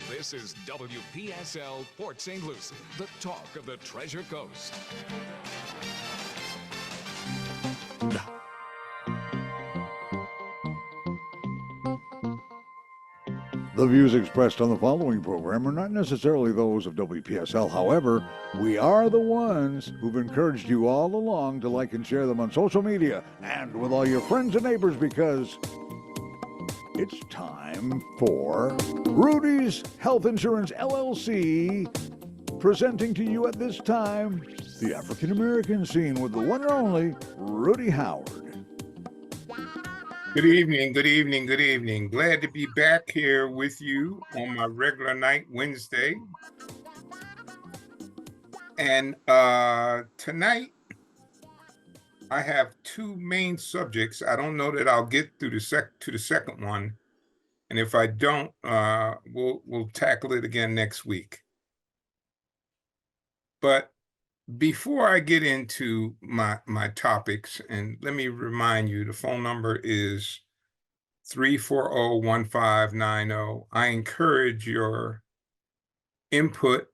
This is WPSL Port St. Lucie, the talk of the Treasure Coast. The views expressed on the following program are not necessarily those of WPSL. However, we are the ones who've encouraged you all along to like and share them on social media and with all your friends and neighbors, because it's time for Rudy's Health Insurance LLC, presenting to you at this time the African American scene with the one and only Rudy Howard. Good evening, good evening, good evening. Glad to be back here with you on my regular night, Wednesday. And tonight, I have two main subjects. I don't know that I'll get through to the second one. And if I don't, we'll tackle it again next week. But before I get into my topics, and let me remind you, the phone number is 340-1590. I encourage your input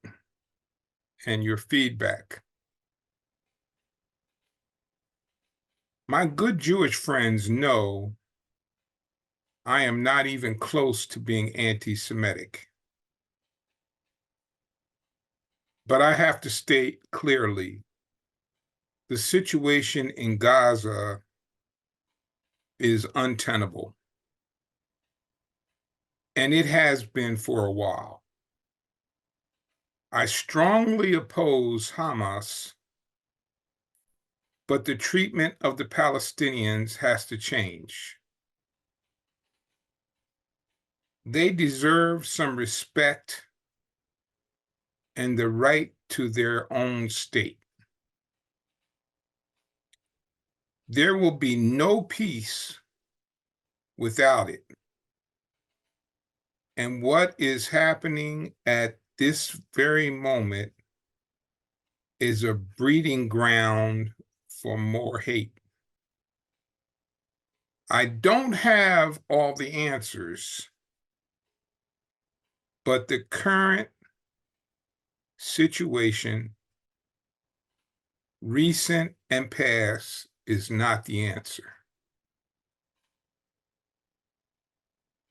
and your feedback. My good Jewish friends know I am not even close to being anti-Semitic. But I have to state clearly, the situation in Gaza is untenable. And it has been for a while. I strongly oppose Hamas, but the treatment of the Palestinians has to change. They deserve some respect and the right to their own state. There will be no peace without it. And what is happening at this very moment is a breeding ground for more hate. I don't have all the answers, but the current situation, recent and past, is not the answer.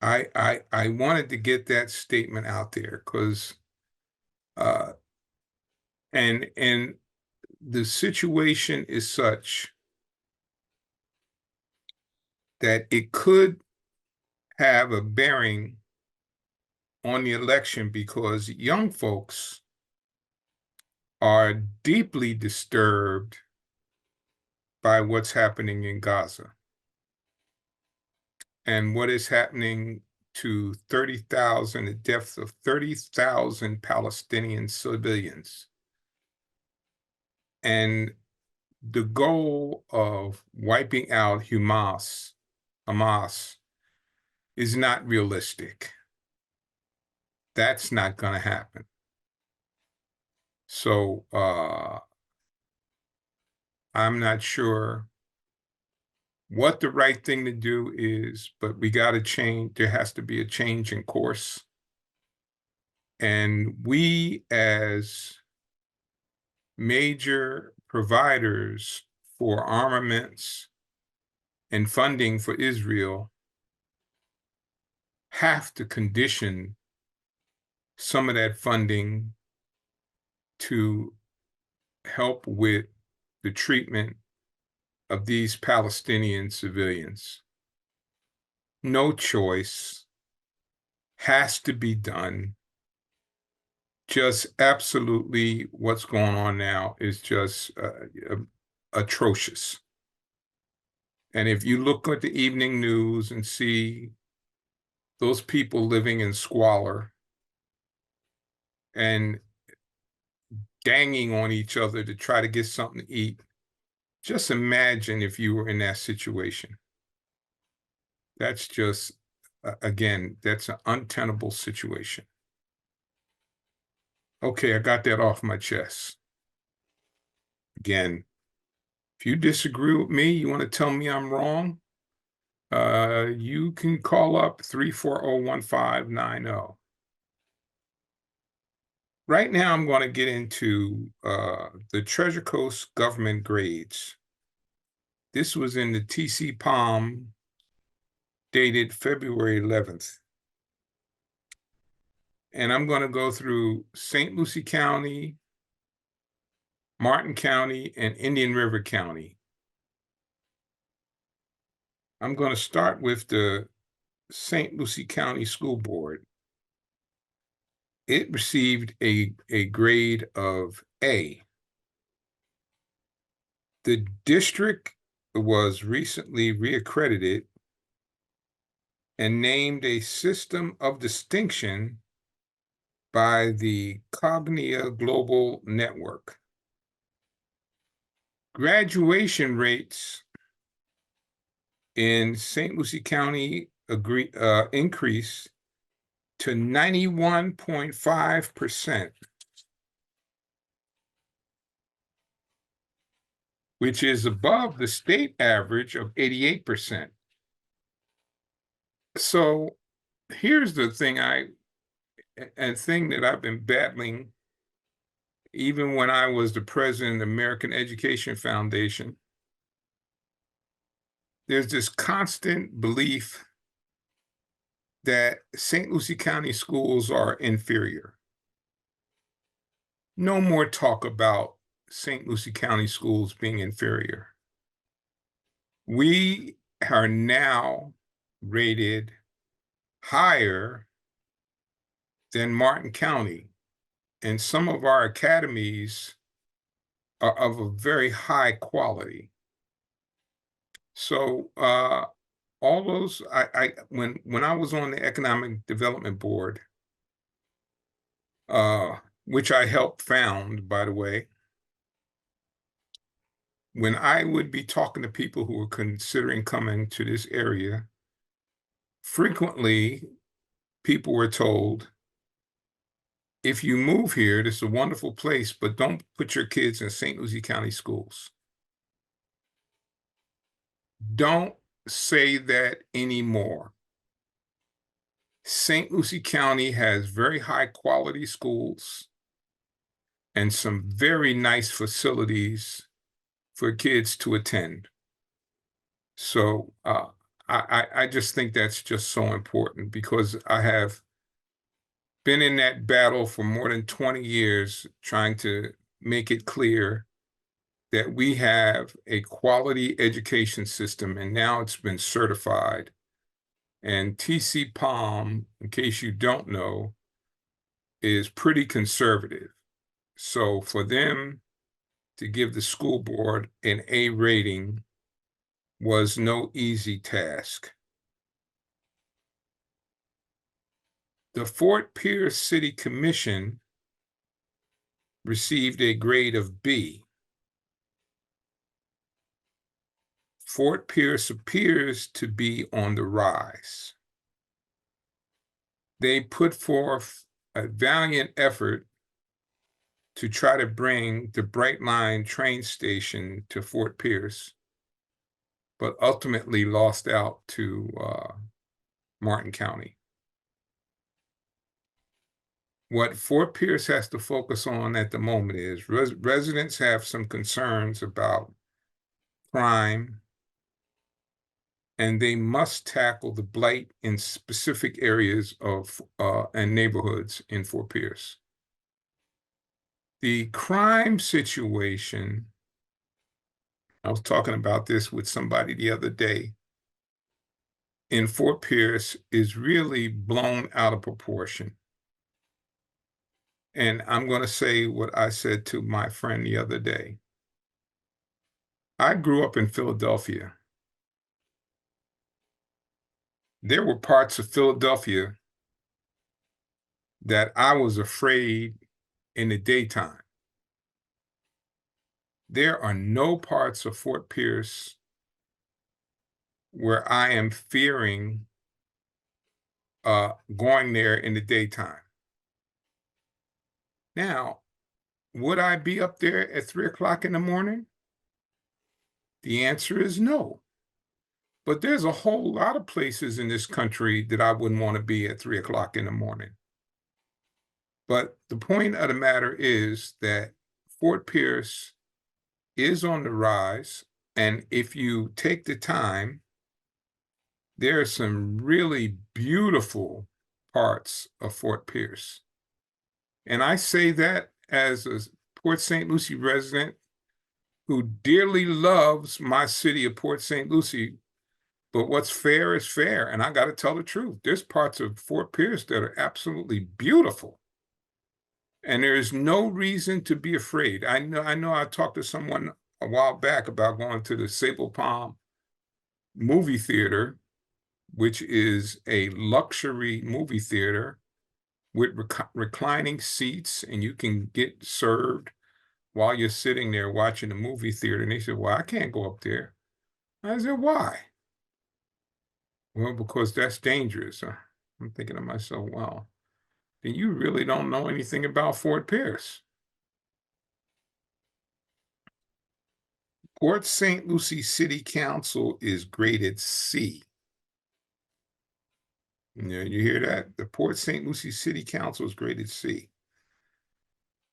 I wanted to get that statement out there because and the situation is such that it could have a bearing on the election, because young folks are deeply disturbed by what's happening in Gaza and what is happening to 30,000, the deaths of 30,000 Palestinian civilians. And the goal of wiping out Hamas is not realistic. That's not going to happen. So I'm not sure what the right thing to do is, but we got to change. There has to be a change in course. And we, as major providers for armaments and funding for Israel, have to condition some of that funding to help with the treatment of these Palestinian civilians. No choice, has to be done. Just absolutely what's going on now is just atrocious. And if you look at the evening news and see those people living in squalor and ganging on each other to try to get something to eat, just imagine if you were in that situation. That's just, again, that's an untenable situation. Okay, I got that off my chest. Again, if you disagree with me, you want to tell me I'm wrong, you can call up 340-1590. Right now, I'm going to get into the Treasure Coast government grades. This was in the TC Palm dated February 11th. And I'm going to go through St. Lucie County, Martin County, and Indian River County. I'm going to start with the St. Lucie County School Board. It received a grade of A. The district was recently reaccredited and named a system of distinction by the Cognia Global Network. Graduation rates in St. Lucie County increased to 91.5%, which is above the state average of 88%. So here's the thing thing that I've been battling even when I was the president of the American Education Foundation. There's this constant belief that St. Lucie County schools are inferior. No more talk about St. Lucie County schools being inferior. We are now rated higher than Martin County, and some of our academies are of a very high quality. So all those, when I was on the Economic Development Board, which I helped found, by the way, when I would be talking to people who were considering coming to this area, frequently people were told, if you move here, this is a wonderful place, but don't put your kids in St. Lucie County schools. Don't say that anymore. St. Lucie County has very high quality schools and some very nice facilities for kids to attend. So I just think that's just so important, because I have been in that battle for more than 20 years trying to make it clear that we have a quality education system, and now it's been certified. And TC Palm, in case you don't know, is pretty conservative. So for them to give the school board an A rating was no easy task. The Fort Pierce City Commission received a grade of B. Fort Pierce appears to be on the rise. They put forth a valiant effort to try to bring the Bright Line train station to Fort Pierce, but ultimately lost out to Martin County. What Fort Pierce has to focus on at the moment is residents have some concerns about crime, and they must tackle the blight in specific areas of and neighborhoods in Fort Pierce. The crime situation, I was talking about this with somebody the other day, in Fort Pierce is really blown out of proportion. And I'm going to say what I said to my friend the other day. I grew up in Philadelphia. There were parts of Philadelphia that I was afraid in the daytime. There are no parts of Fort Pierce where I am fearing going there in the daytime. Now, would I be up there at 3 o'clock in the morning? The answer is no. But there's a whole lot of places in this country that I wouldn't want to be at 3 o'clock in the morning. But the point of the matter is that Fort Pierce is on the rise. And if you take the time, there are some really beautiful parts of Fort Pierce. And I say that as a Port St. Lucie resident who dearly loves my city of Port St. Lucie. But what's fair is fair. And I got to tell the truth. There's parts of Fort Pierce that are absolutely beautiful. And there is no reason to be afraid. I know I talked to someone a while back about going to the Sable Palm movie theater, which is a luxury movie theater with reclining seats, and you can get served while you're sitting there watching the movie theater. And they said, well, I can't go up there. I said, why? Well, because that's dangerous. I'm thinking to myself, wow, then you really don't know anything about Fort Pierce. Port St. Lucie City Council is graded C. You hear that? The Port St. Lucie City Council is graded C.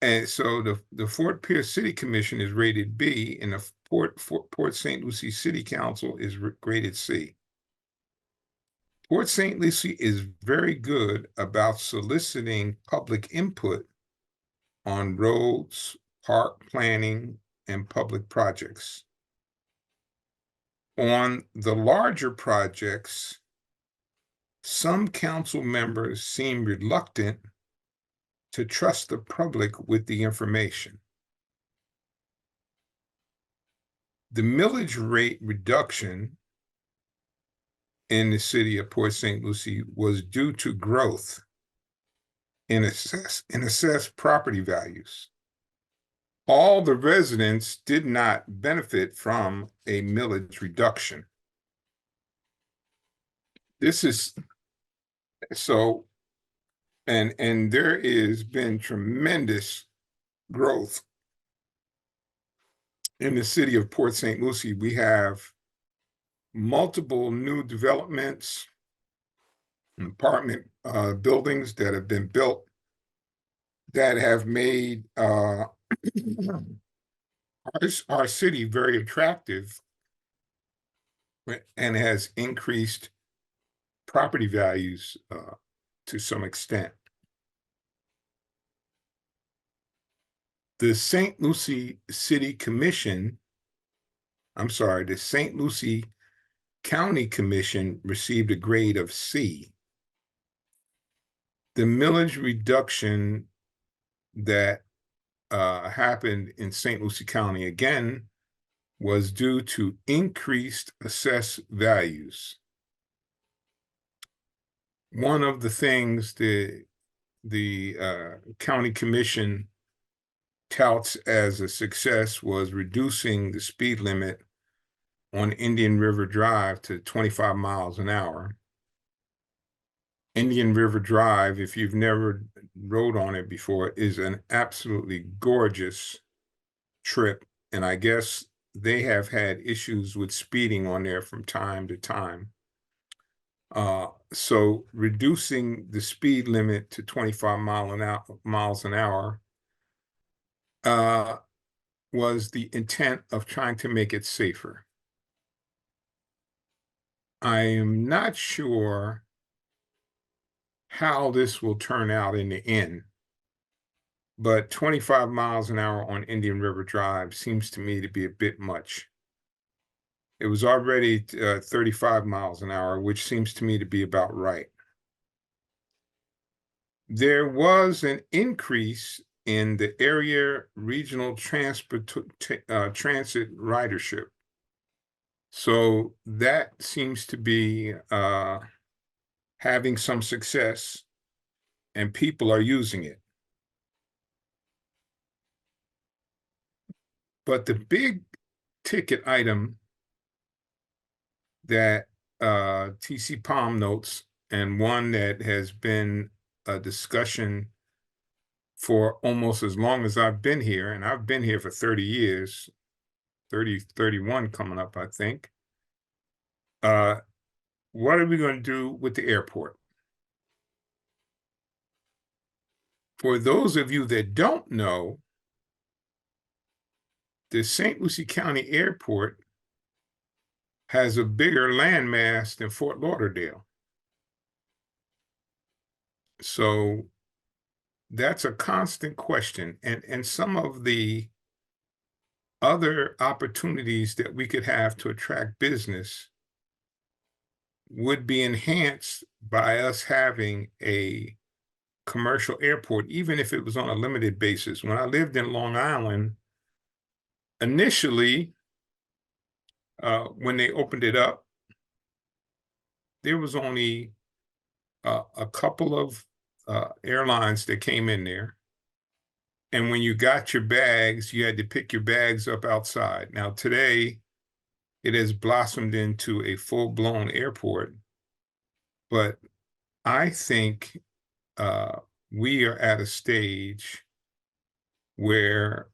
And so the Fort Pierce City Commission is rated B, and the Port St. Lucie City Council is graded C. Port St. Lucie is very good about soliciting public input on roads, park planning, and public projects. On the larger projects, some council members seem reluctant to trust the public with the information. The millage rate reduction in the city of Port St. Lucie was due to growth in assessed property values. All the residents did not benefit from a millage reduction. This is so, and there has been tremendous growth in the city of Port St. Lucie. We have multiple new developments, apartment buildings that have been built that have made our city very attractive and has increased property values to some extent. The St. Lucie City Commission, the St. Lucie County Commission received a grade of C. The millage reduction that happened in St. Lucie County, again, was due to increased assessed values. One of the things the county commission touts as a success was reducing the speed limit on Indian River Drive to 25 miles an hour. Indian River Drive, if you've never rode on it before, is an absolutely gorgeous trip. And I guess they have had issues with speeding on there from time to time. So reducing the speed limit to 25 miles an hour was the intent of trying to make it safer. I am not sure how this will turn out in the end, but 25 miles an hour on Indian River Drive seems to me to be a bit much. It was already 35 miles an hour, which seems to me to be about right. There was an increase in the area regional transit ridership. So that seems to be having some success, and people are using it. But the big ticket item that TC Palm notes, and one that has been a discussion for almost as long as I've been here, and I've been here for 30 years, 31 coming up, I think. What are we going to do with the airport? For those of you that don't know, the St. Lucie County Airport has a bigger landmass than Fort Lauderdale. So that's a constant question. And some of the other opportunities that we could have to attract business would be enhanced by us having a commercial airport, even if it was on a limited basis. When I lived in Long Island, initially, when they opened it up, there was only a couple of airlines that came in there. And when you got your bags, you had to pick your bags up outside. Now, today, it has blossomed into a full-blown airport. But I think we are at a stage where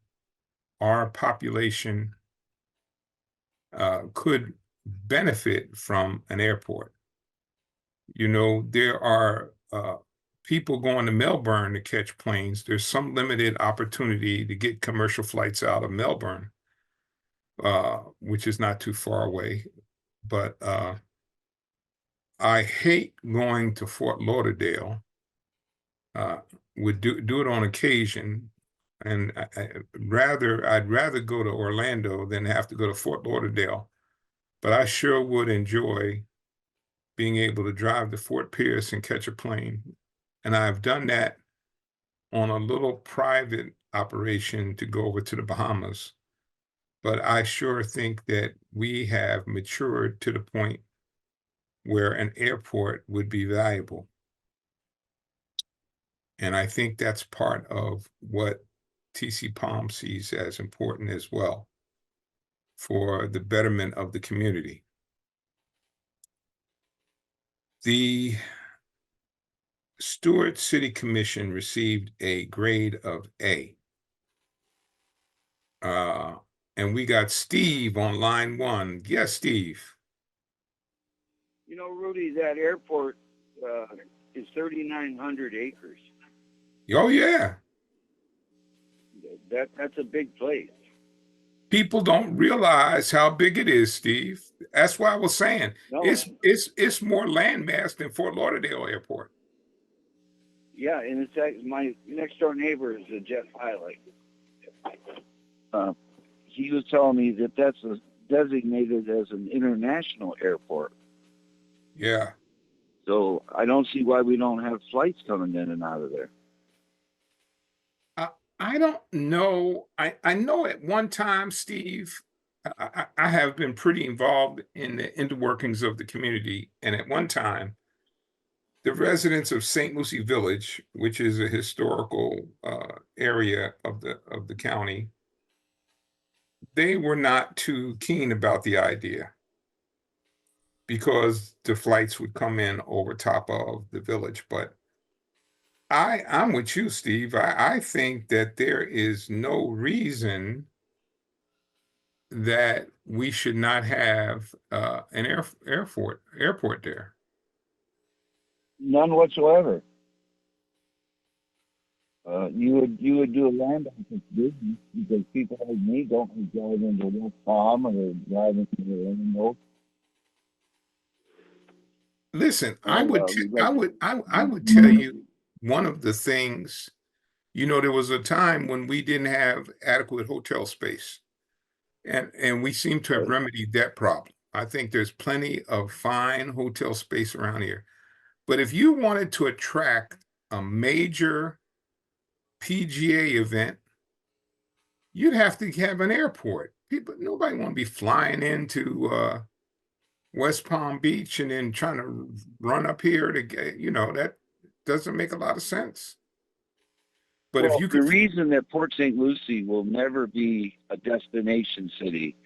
our population could benefit from an airport. You know, there are people going to Melbourne to catch planes. There's some limited opportunity to get commercial flights out of Melbourne, which is not too far away. But I hate going to Fort Lauderdale. Would do it on occasion, and I'd rather go to Orlando than have to go to Fort Lauderdale. But I sure would enjoy being able to drive to Fort Pierce and catch a plane. And I've done that on a little private operation to go over to the Bahamas. But I sure think that we have matured to the point where an airport would be valuable. And I think that's part of what TC Palm sees as important as well for the betterment of the community. The Stewart City Commission received a grade of A. And we got Steve on line 1. Yes, Steve. You know, Rudy, that airport is 3,900 acres. Oh, yeah. That's a big place. People don't realize how big it is, Steve. That's why I was saying No. it's more landmass than Fort Lauderdale Airport. Yeah, and it's my next door neighbor is a jet pilot. He was telling me that that's designated as an international airport. Yeah. So I don't see why we don't have flights coming in and out of there. I don't know. I know at one time, Steve, I have been pretty involved in the interworkings of the community. And at one time, the residents of St. Lucie Village, which is a historical area of the county, they were not too keen about the idea because the flights would come in over top of the village. But I'm with you, Steve. I think that there is no reason that we should not have an airport there. None whatsoever. You would do a land office business because people like me don't like drive into West Palm or drive into Orlando. Listen, I would tell you one of the things, you know, there was a time when we didn't have adequate hotel space, and we seem to have remedied that problem. I think there's plenty of fine hotel space around here. But if you wanted to attract a major PGA event, you'd have to have an airport. Nobody want to be flying into West Palm Beach and then trying to run up here to get, you know, that doesn't make a lot of sense. But if you could, the reason that Port St. Lucie will never be a destination city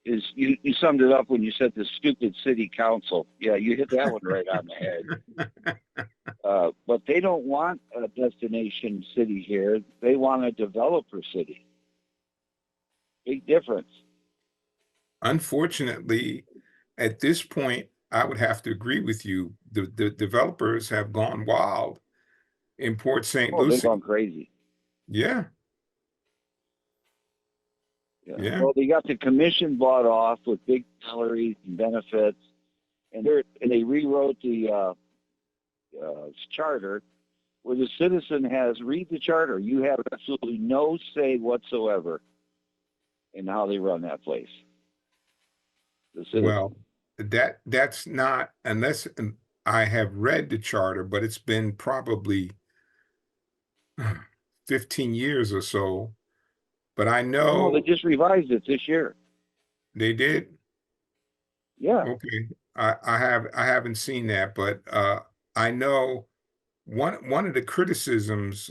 is you summed it up when you said the stupid city council. Yeah, you hit that one right on the head. But they don't want a destination city here. They want a developer city. Big difference. Unfortunately, at this point, I would have to agree with you. The developers have gone wild in Port St. Oh, they've Lucie. gone crazy. Yeah, Yeah. yeah. Well, they got the commission bought off with big salaries and benefits, and they rewrote the charter, where the citizen has read the charter. You have absolutely no say whatsoever in how they run that place. The citizen. Well, that's not, unless I have read the charter, but it's been probably 15 years or so. But I No, they know just revised it this year. they did. Yeah. Okay. I haven't seen that, but I know one of the criticisms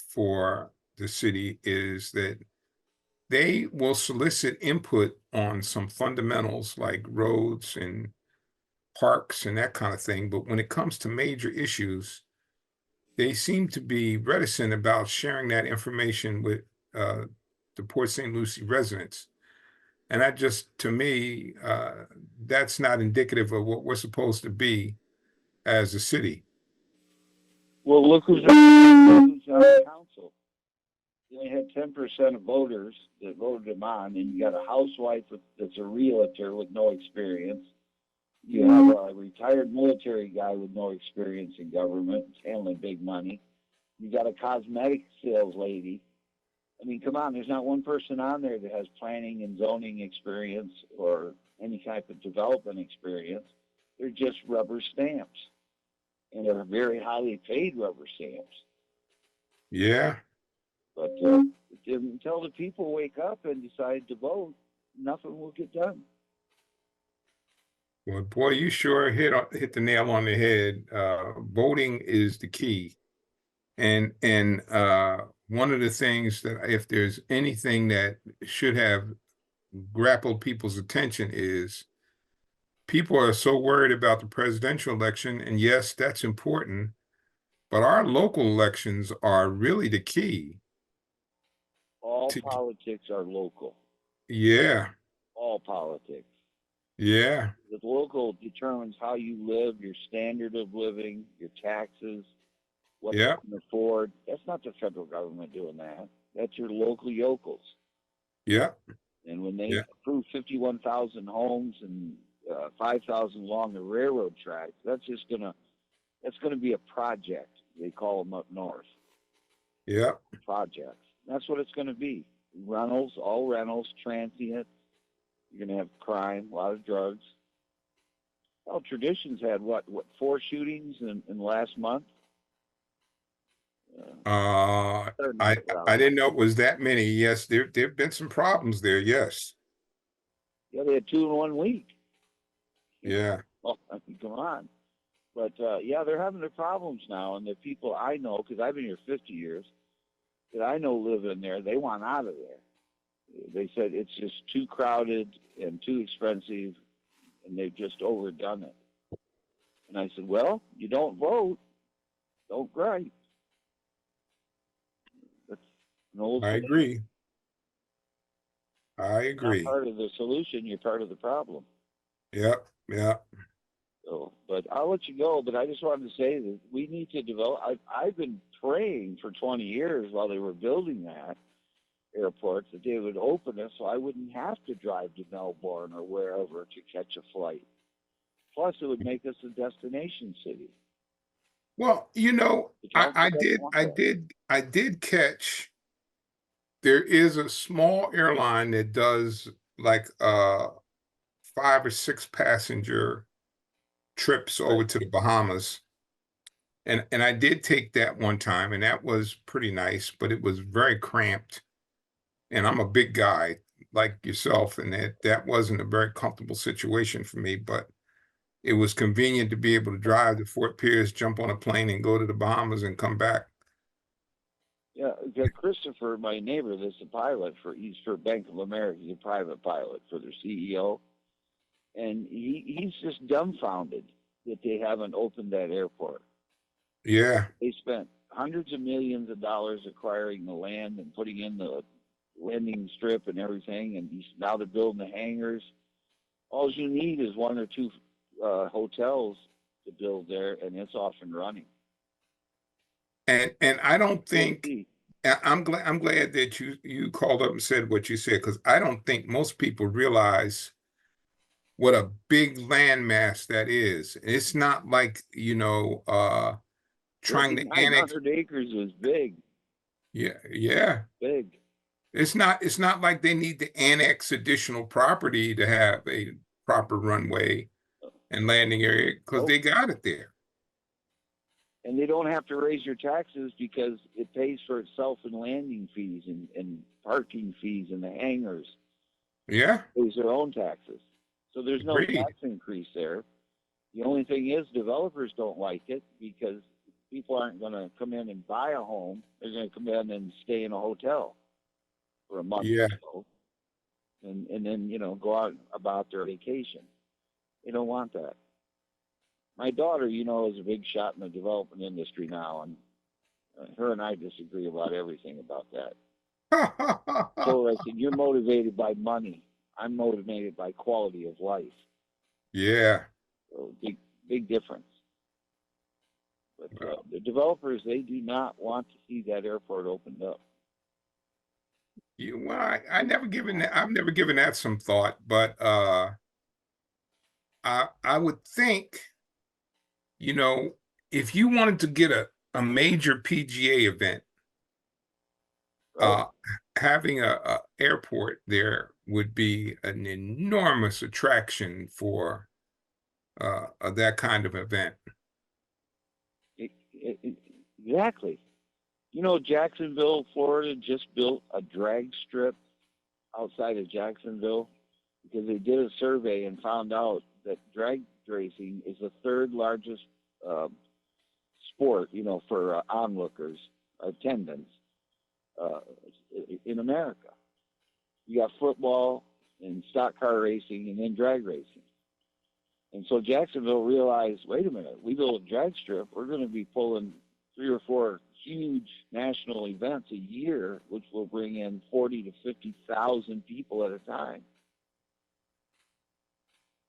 for the city is that they will solicit input on some fundamentals like roads and parks and that kind of thing. But when it comes to major issues, they seem to be reticent about sharing that information with uh, the Port St. Lucie residents. And that just, to me, that's not indicative of what we're supposed to be as a city. Well, look who's on the council. They had 10% of voters that voted him on, and you got a housewife that's a realtor with no experience. You have a retired military guy with no experience in government, handling big money. You got a cosmetic sales lady. I mean, come on, there's not one person on there that has planning and zoning experience or any type of development experience. They're just rubber stamps, and they're very highly paid rubber stamps. Yeah. But until the people wake up and decide to vote, nothing will get done. Well, boy, you sure hit the nail on the head. Voting is the key. And one of the things that, if there's anything that should have grappled people's attention, is people are so worried about the presidential election, and yes, that's important, but our local elections are really the key. All To, politics are local. yeah, All politics. yeah, The local determines how you live, your standard of living, your taxes, what yeah, you can afford. That's not the federal government doing that. That's your local yokels. yeah, And when they yeah, approve 51,000 homes and 5,000 along the railroad tracks, that's gonna be a project. They call them up north yeah, projects. That's what it's gonna be. Rentals, all rentals, transient. You're gonna have crime, a lot of drugs. Well, Traditions had what 4 shootings in the last month. Uh, Starting to I get I rowdy. didn't know it was that many. Yes, there've been some problems there. Yes, Yeah, they had 2 in 1 week. yeah, Oh, I mean, come on. But yeah, they're having their problems now, and the people I know, because I've been here 50 years, that I know live in there, they want out of there. They said it's just too crowded and too expensive, and they've just overdone it. And I said, well, you don't vote, don't gripe. That's an old I saying. agree. I You're not agree. part of the solution, you're part of the problem. Yeah, yeah, So, but I'll let you go. But I just wanted to say that we need to develop. I've been praying for 20 years while they were building that airport that they would open it so I wouldn't have to drive to Melbourne or wherever to catch a flight. Plus, it would make us a destination city. Well, The I, council I doesn't did, want I that. did, I did catch. There is a small airline that does like 5 or 6 passenger trips over Right. to the Bahamas, and I did take that one time, and that was pretty nice, but it was very cramped, and I'm a big guy like yourself, and that wasn't a very comfortable situation for me, but it was convenient to be able to drive to Fort Pierce, jump on a plane, and go to the Bahamas and come back. Yeah, Christopher, my neighbor, that's a pilot he's for Bank of America. He's a private pilot for their CEO. And he's just dumbfounded that they haven't opened that airport. Yeah, They spent hundreds of millions of dollars acquiring the land and putting in the landing strip and everything, and now they're building the hangars. All you need is 1 or 2 hotels to build there, and it's off and running. And I don't We'll think see. I'm glad that you called up and said what you said, because I don't think most people realize what a big landmass that is. It's not like, trying to annex. 5,900 acres is big, Yeah, yeah. big. It's not like they need to annex additional property to have a proper runway and landing area, because Nope. they got it there. And they don't have to raise your taxes because it pays for itself in landing fees and parking fees in the hangars. Yeah, It pays their own taxes. So there's no agreed. tax increase there. The only thing is developers don't like it because people aren't going to come in and buy a home. They're going to come in and stay in a hotel for a month Yeah, or so and then, go out about their vacation. They don't want that. My daughter, is a big shot in the development industry now, and her and I disagree about everything about that. So I said, you're motivated by money. I'm motivated by quality of life. yeah. So big difference. But Well, the developers, they do not want to see that airport opened up. I've never given that some thought, but I would think, if you wanted to get a major PGA event, Right? uh, having a airport there would be an enormous attraction for that kind of event. Exactly. Jacksonville, Florida just built a drag strip outside of Jacksonville because they did a survey and found out that drag racing is the third largest sport, for onlookers, attendance in America. You got football and stock car racing and then drag racing. And so Jacksonville realized, wait a minute, we build a drag strip, we're going to be pulling 3 or 4 huge national events a year, which will bring in 40 to 50,000 people at a time.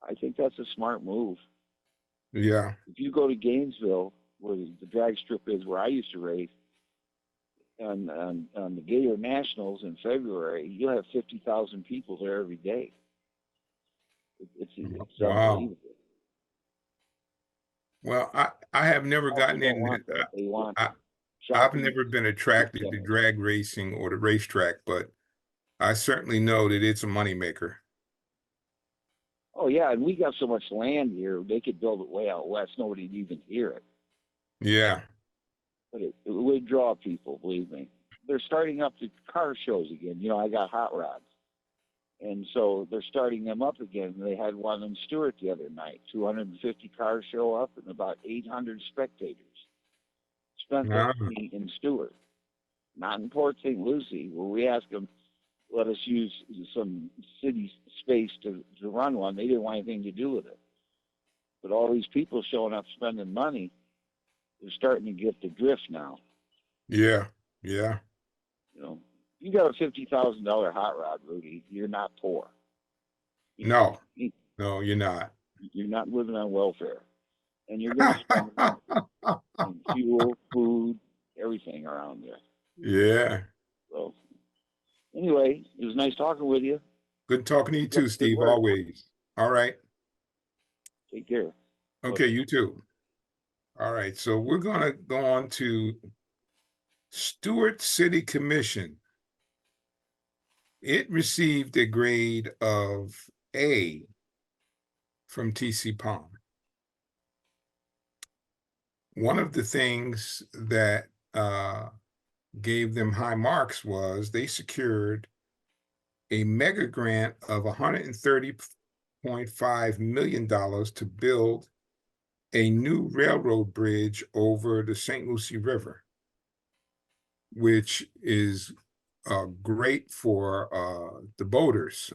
I think that's a smart move. Yeah. If you go to Gainesville, where the drag strip is, where I used to race, on the Gator Nationals in February, you'll have 50,000 people there every day. It's Wow. unbelievable. Well, I have never People gotten don't in. want that. They want I've shopping. never been attracted to drag racing or the racetrack, but I certainly know that it's a moneymaker. Oh yeah, and we got so much land here; they could build it way out west. Nobody'd even hear it. Yeah. But it would draw people. Believe me. They're starting up the car shows again. I got hot rods, and so they're starting them up again. They had one in Stewart the other night. 250 cars show up and about 800 spectators. Spent that Ah, money in Stewart, not in Port St. Lucie, where we asked them, let us use some city space to run one. They didn't want anything to do with it. But all these people showing up spending money, they're starting to get the drift now. yeah. Yeah. You got a $50,000 hot rod, Rudy. You're not poor. No, you're not. You're not living on welfare, and you're going to spend money on fuel, food, everything around there. Yeah. So, anyway, it was nice talking with you. Good talking to you too, Good Steve, work. always. All right. Take care. Okay, you too. All right, so we're going to go on to Stewart City Commission. It received a grade of A from TC Palm. One of the things that gave them high marks was they secured a mega grant of $130.5 million to build a new railroad bridge over the St. Lucie River, which is great for the boaters,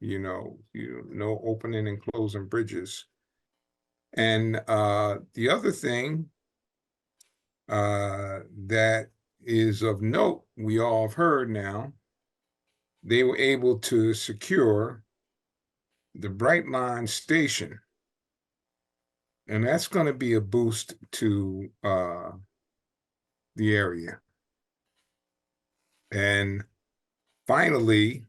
opening and closing bridges. And the other thing that is of note, we all have heard now, they were able to secure the Brightline station. And that's going to be a boost to the area. And finally,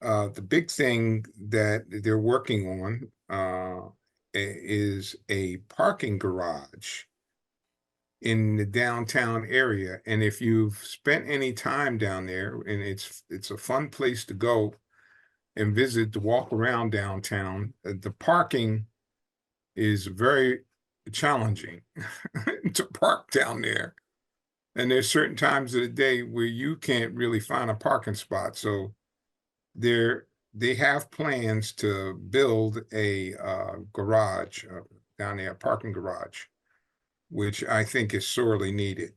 the big thing that they're working on is a parking garage in the downtown area. And if you've spent any time down there, and it's a fun place to go and visit, to walk around downtown, the parking is very challenging to park down there. And there's certain times of the day where you can't really find a parking spot. So they have plans to build a garage down there, a parking garage, which I think is sorely needed.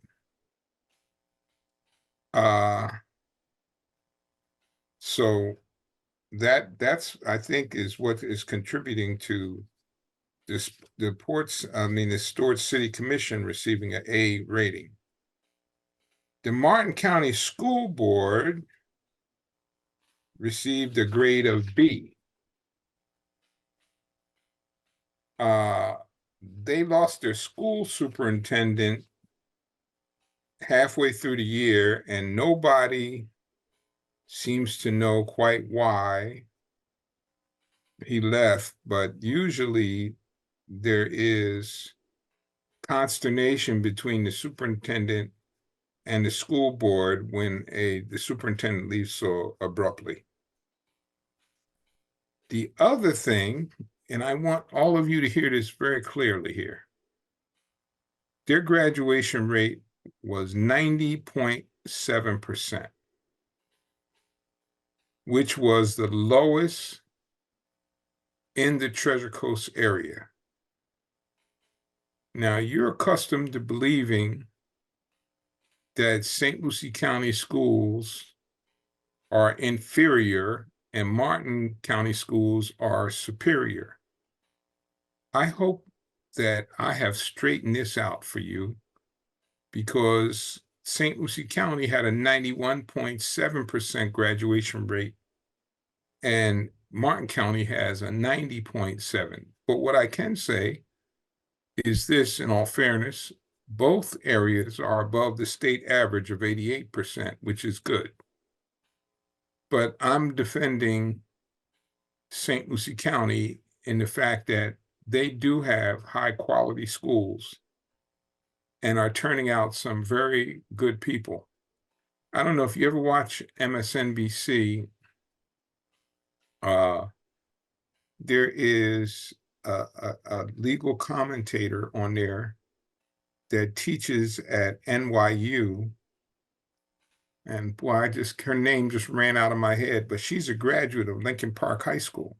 So that's I think is what is contributing to this the Storage City Commission receiving an A rating. The Martin County School Board received a grade of B. They lost their school superintendent halfway through the year, and nobody seems to know quite why he left, but usually there is consternation between the superintendent and the school board when the superintendent leaves so abruptly. The other thing, and I want all of you to hear this very clearly here, their graduation rate was 90.7%, which was the lowest in the Treasure Coast area. Now, you're accustomed to believing that St. Lucie County schools are inferior and Martin County schools are superior. I hope that I have straightened this out for you, because St. Lucie County had a 91.7% graduation rate and Martin County has a 90.7. But what I can say is this, in all fairness, both areas are above the state average of 88%, which is good. But I'm defending St. Lucie County in the fact that they do have high quality schools and are turning out some very good people. I don't know if you ever watch MSNBC. There is a legal commentator on there that teaches at NYU. And boy, her name just ran out of my head, but she's a graduate of Lincoln Park High School.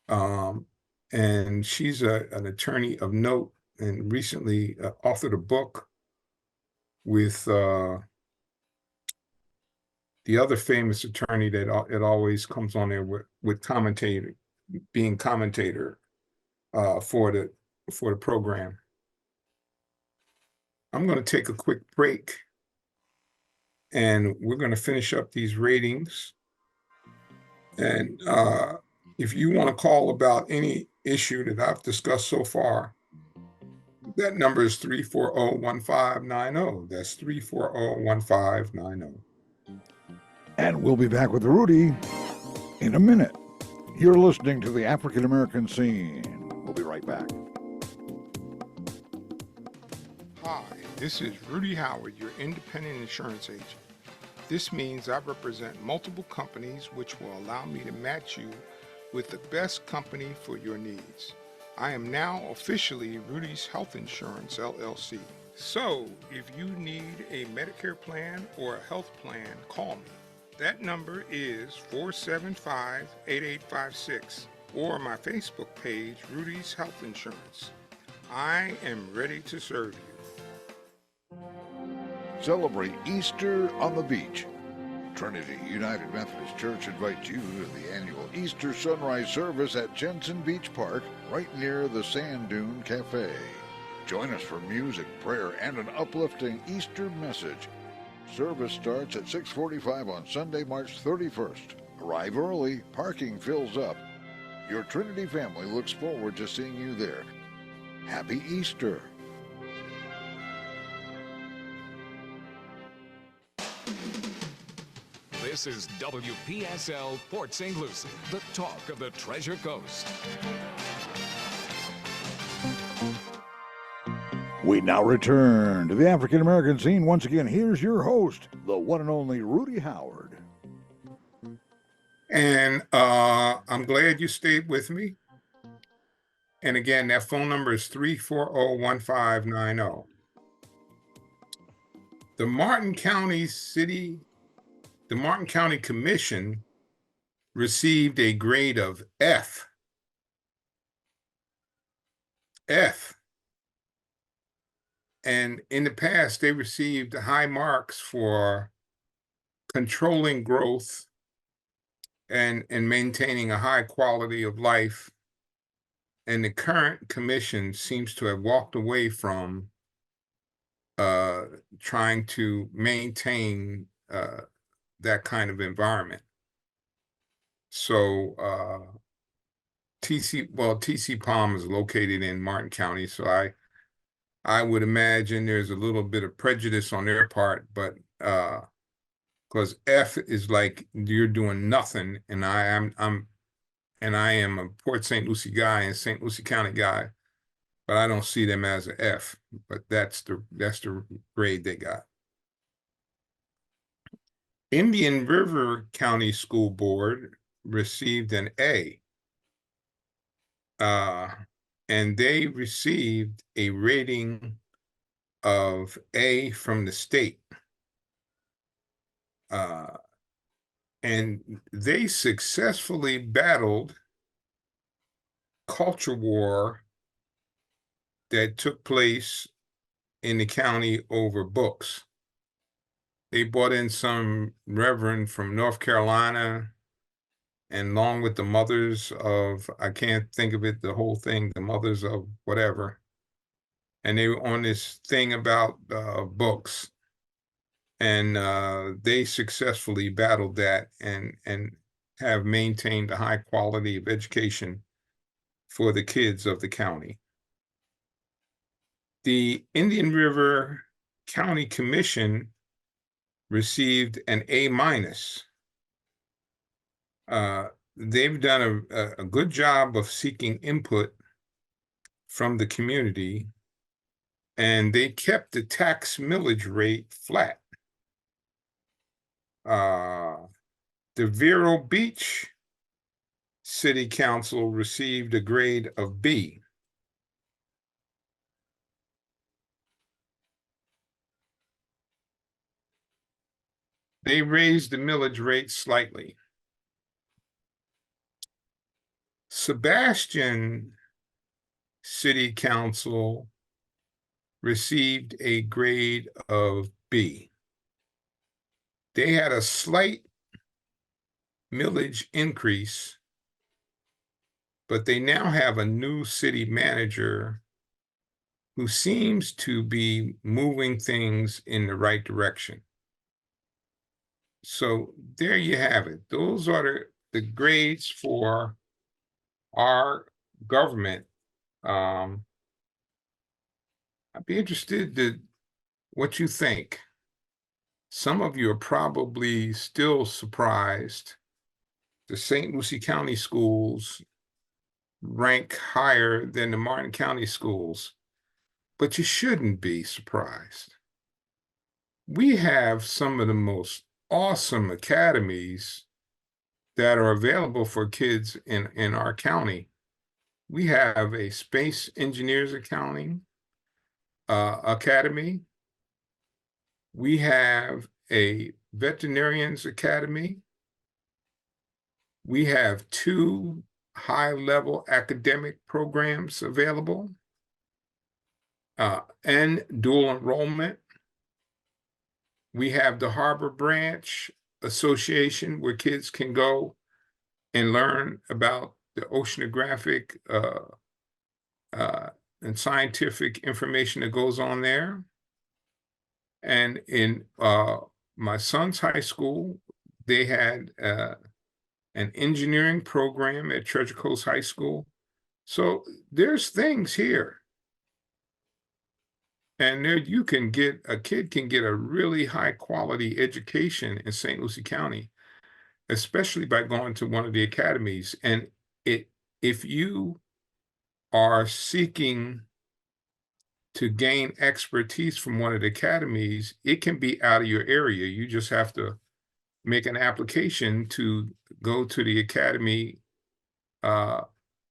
And she's an attorney of note, and recently authored a book with the other famous attorney that it always comes on there with commentator, being commentator for the program. I'm going to take a quick break, and we're going to finish up these ratings. And if you want to call about any issue that I've discussed so far, that number is 340-1590. That's 340-1590. And we'll be back with Rudy in a minute. You're listening to the African American Scene. We'll be right back. Hi, this is Rudy Howard, your independent insurance agent. This means I represent multiple companies, which will allow me to match you with the best company for your needs. I am now officially Rudy's Health Insurance, LLC. So, if you need a Medicare plan or a health plan, call me. That number is 475-8856, or my Facebook page, Rudy's Health Insurance. I am ready to serve you. Celebrate Easter on the beach. Trinity United Methodist Church invites you to the annual Easter sunrise service at Jensen Beach Park, right near the Sand Dune Cafe. Join us for music, prayer, and an uplifting Easter message. Service starts at 6:45 on Sunday, March 31st. Arrive early, parking fills up. Your Trinity family looks forward to seeing you there. Happy Easter! This is WPSL Port St. Lucie, the talk of the Treasure Coast. We now return to the African American scene. Once again, here's your host, the one and only Rudy Howard. And I'm glad you stayed with me. And again, that phone number is 340-1590. The Martin County Commission received a grade of F. F. And in the past, they received high marks for controlling growth and maintaining a high quality of life. And the current commission seems to have walked away from trying to maintain that kind of environment. So TC Palm is located in Martin County, so I would imagine there's a little bit of prejudice on their part, but because F is like you're doing nothing, and I am a Port St. Lucie guy and St. Lucie County guy, but I don't see them as an F. But that's the grade they got. Indian River County School Board received an A. And they received a rating of A from the state. And they successfully battled culture war that took place in the county over books. They brought in some reverend from North Carolina, and along with the mothers of, I can't think of it, the whole thing, the mothers of whatever. And they were on this thing about books. And they successfully battled that and have maintained a high quality of education for the kids of the county. The Indian River County Commission received an A-. They've done a good job of seeking input from the community, and they kept the tax millage rate flat. The Vero Beach City Council received a grade of B. They raised the millage rate slightly. Sebastian City Council received a grade of B. They had a slight millage increase, but they now have a new city manager who seems to be moving things in the right direction. So there you have it. Those are the grades for our government. I'd be interested to what you think. Some of you are probably still surprised the St. Lucie County schools rank higher than the Martin County schools, but you shouldn't be surprised. We have some of the most awesome academies that are available for kids in our county. We have a Space Engineers Academy. We have a Veterinarians Academy. We have 2 high-level academic programs available and dual enrollment. We have the Harbor Branch Association where kids can go and learn about the oceanographic and scientific information that goes on there. And in my son's high school, they had an engineering program at Treasure Coast High School. So there's things here. And there you can get, a kid can get a really high quality education in St. Lucie County, especially by going to one of the academies. And it, if you are seeking to gain expertise from one of the academies, it can be out of your area. You just have to make an application to go to the academy uh,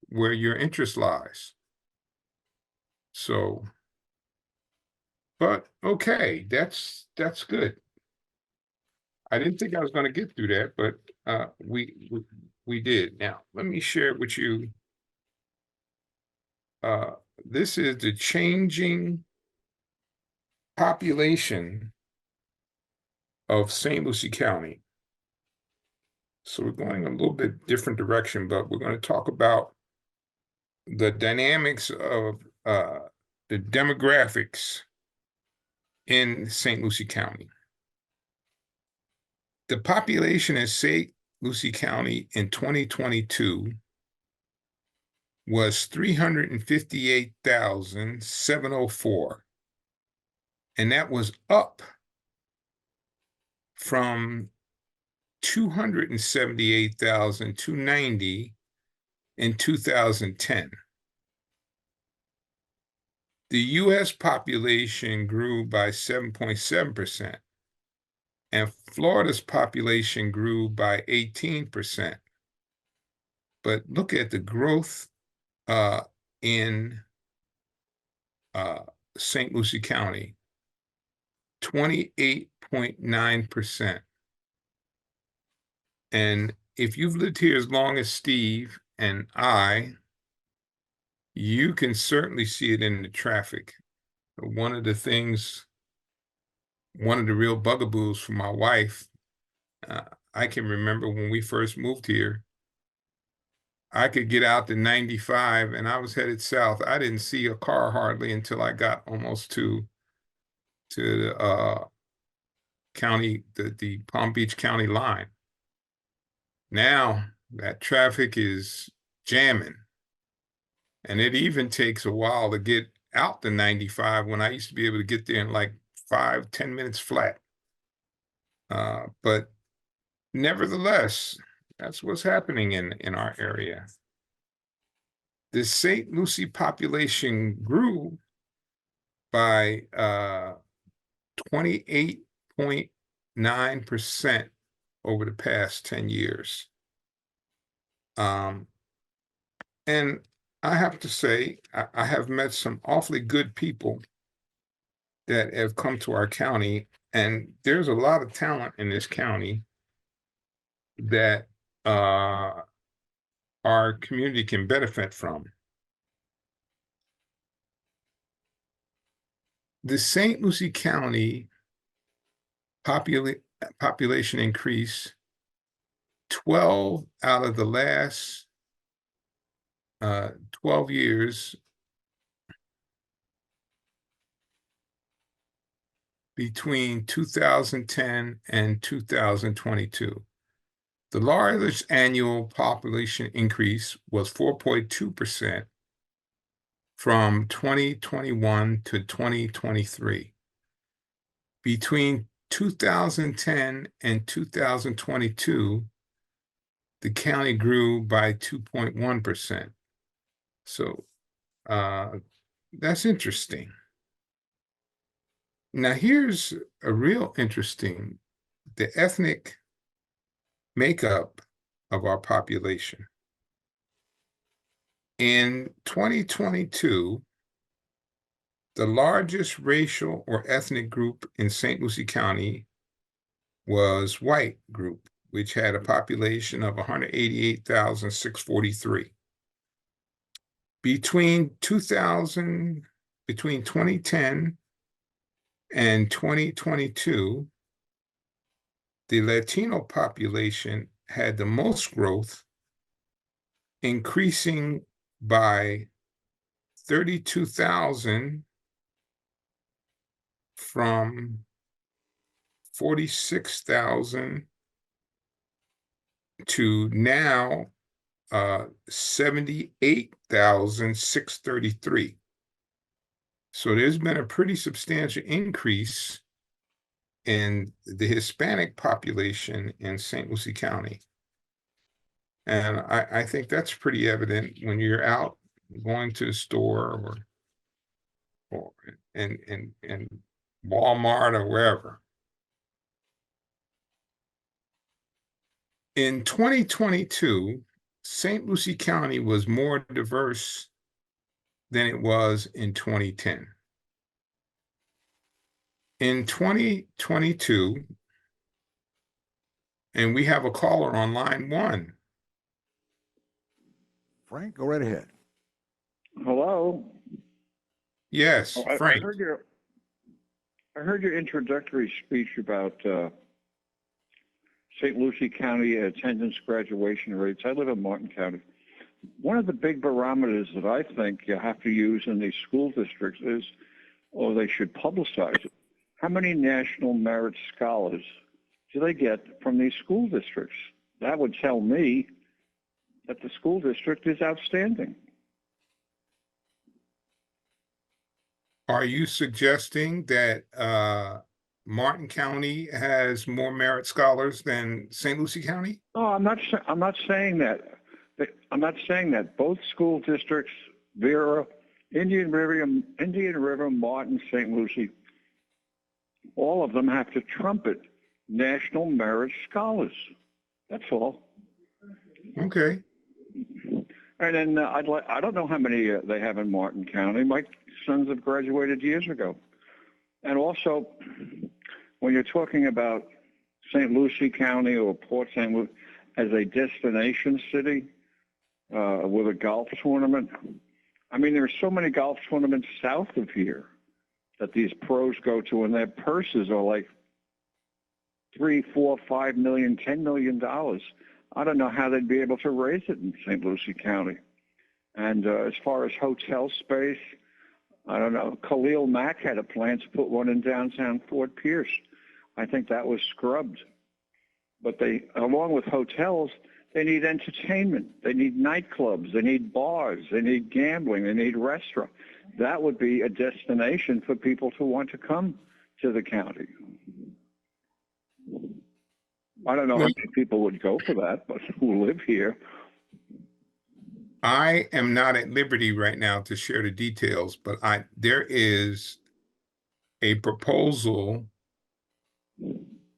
where your interest lies. So, but okay, that's good. I didn't think I was going to get through that, but we did. Now, let me share with you. Uh, this is the changing population of St. Lucie County. So we're going a little bit different direction, but we're going to talk about the dynamics of the demographics in St. Lucie County. The population in St. Lucie County in 2022 was 358,704, and that was up from 278,290 in 2010. The U.S. population grew by 7.7%, and Florida's population grew by 18%. But look at the growth in St. Lucie County, 28.9%. And if you've lived here as long as Steve and I, you can certainly see it in the traffic. One of the real bugaboos for my wife, I can remember when we first moved here, I could get out to 95 and I was headed south. I didn't see a car hardly until I got almost to the county, the Palm Beach County line. Now that traffic is jamming, and it even takes a while to get out the 95 when I used to be able to get there in like 5-10 minutes flat. But nevertheless, that's what's happening in our area. The St. Lucie population grew by 28.9% over the past 10 years. And I have to say, I have met some awfully good people that have come to our county, and there's a lot of talent in this county that our community can benefit from. The St. Lucie County population increase, 12 out of the last 12 years between 2010 and 2022. The largest annual population increase was 4.2% from 2021 to 2023. Between 2010 and 2022, the county grew by 2.1%. So that's interesting. Now here's a real interesting, the ethnic makeup of our population. In 2022, the largest racial or ethnic group in St. Lucie County was white group, which had a population of 188,643. Between 2010 and 2022, the Latino population had the most growth, increasing by 32,000 from 46,000 to now 78,633. So there's been a pretty substantial increase in the Hispanic population in St. Lucie County. And I think that's pretty evident when you're out going to the store or in Walmart or wherever. In 2022, St. Lucie County was more diverse than it was in 2010. In 2022, and we have a caller on line 1. Frank, go right ahead. Hello. Yes, I Frank. heard your introductory speech about St. Lucie County attendance graduation rates. I live in Martin County. One of the big barometers that I think you have to use in these school districts is, or they should publicize it, how many national merit scholars do they get from these school districts? That would tell me that the school district is outstanding. Are you suggesting that Martin County has more merit scholars than St. Lucie County? No, I'm not saying that. I'm not saying that. Both school districts, Vera, Indian River, Martin, St. Lucie, all of them have to trumpet national merit scholars. That's all. Okay. And then I don't know how many they have in Martin County. My sons have graduated years ago. And also, when you're talking about St. Lucie County or Port St. Lucie as a destination city with a golf tournament, I mean, there are so many golf tournaments south of here that these pros go to, and their purses are like $3, $4, $5 million, $10 million. I don't know how they'd be able to raise it in St. Lucie County. And as far as hotel space, I don't know. Khalil Mack had a plan to put one in downtown Fort Pierce. I think that was scrubbed. But they, along with hotels, they need entertainment. They need nightclubs. They need bars. They need gambling. They need restaurants. That would be a destination for people to want to come to the county. I don't know how many people would go for that, but who live here. I am not at liberty right now to share the details, but there is a proposal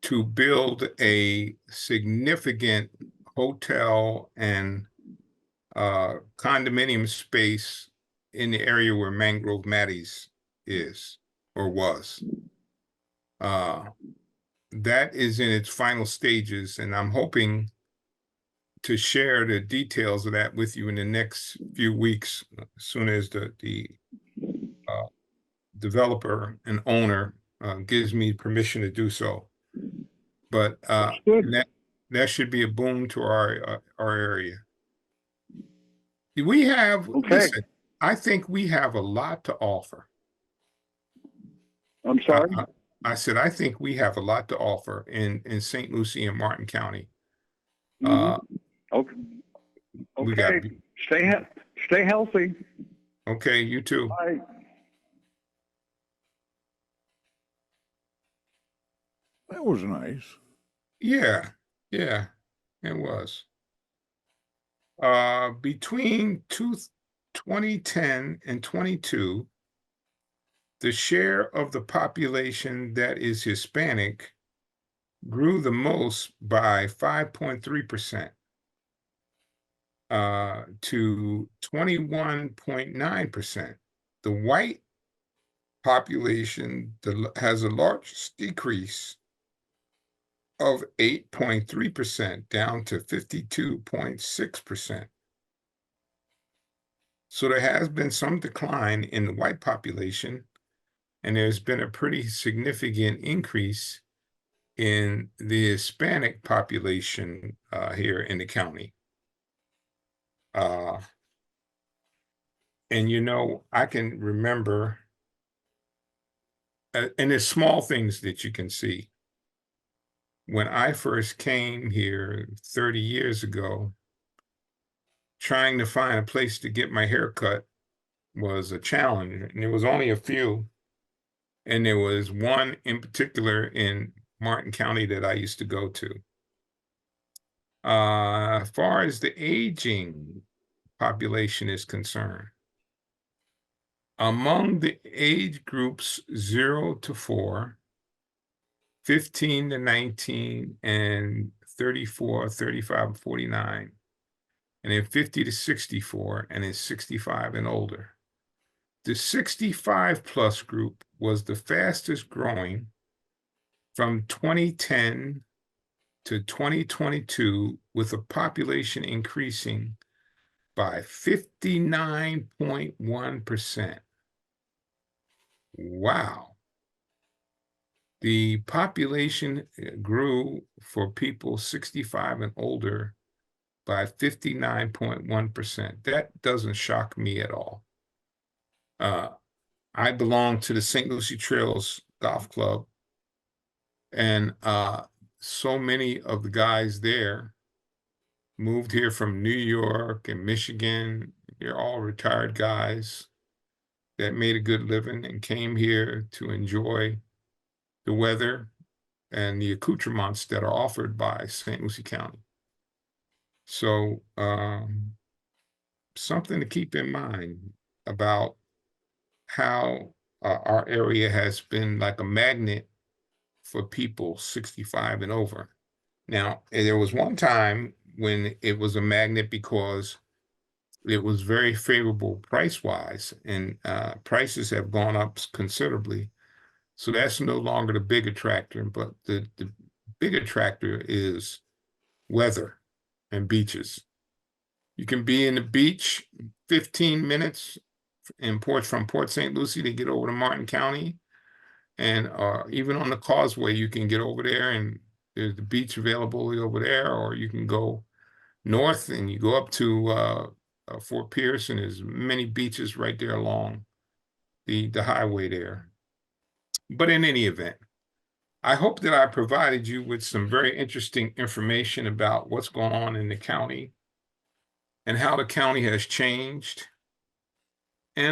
to build a significant hotel and condominium space in the area where Mangrove Maddie's is or was. That is in its final stages, and I'm hoping to share the details of that with you in the next few weeks, as soon as the developer and owner gives me permission to do so. But that should be a boon to our area. We have, listen, I think we have a lot to offer. I'm sorry? I said, I think we have a lot to offer in St. Lucie and Martin County. Okay. We got Stay healthy. Okay, you too. Bye. That was nice. Yeah, it was. Between 2010 and 22, the share of the population that is Hispanic grew the most by 5.3%. To 21.9%. The white population has a large decrease of 8.3%, down to 52.6%. So there has been some decline in the white population, and there's been a pretty significant increase in the Hispanic population here in the county. And you know, I can remember, and there's small things that you can see. When I first came here 30 years ago, trying to find a place to get my hair cut, was a challenge, and there was only a few. And there was one in particular in Martin County that I used to go to. As far as the aging population is concerned, among the age groups 0 to 4, 15 to 19, and 34, 35, 49, and then 50 to 64, and then 65 and older. The 65 plus group was the fastest growing from 2010 to 2022, with a population increasing by 59.1%. Wow. The population grew for people 65 and older by 59.1%. That doesn't shock me at all. I belong to the St. Lucie Trails Golf Club, and so many of the guys there moved here from New York and Michigan. They're all retired guys that made a good living and came here to enjoy the weather and the accoutrements that are offered by St. Lucie County. So something to keep in mind about how our area has been like a magnet for people 65 and over. Now, there was one time when it was a magnet because it was very favorable price-wise, and prices have gone up considerably. So that's no longer the big attractor, but the big attractor is weather and beaches. You can be in the beach 15 minutes from Port St. Lucie to get over to Martin County, and even on the causeway, you can get over there, and there's the beach available over there, or you can go north and you go up to Fort Pierce, and there's many beaches right there along the highway there. But in any event, I hope that I provided you with some very interesting information about what's going on in the county and how the county has changed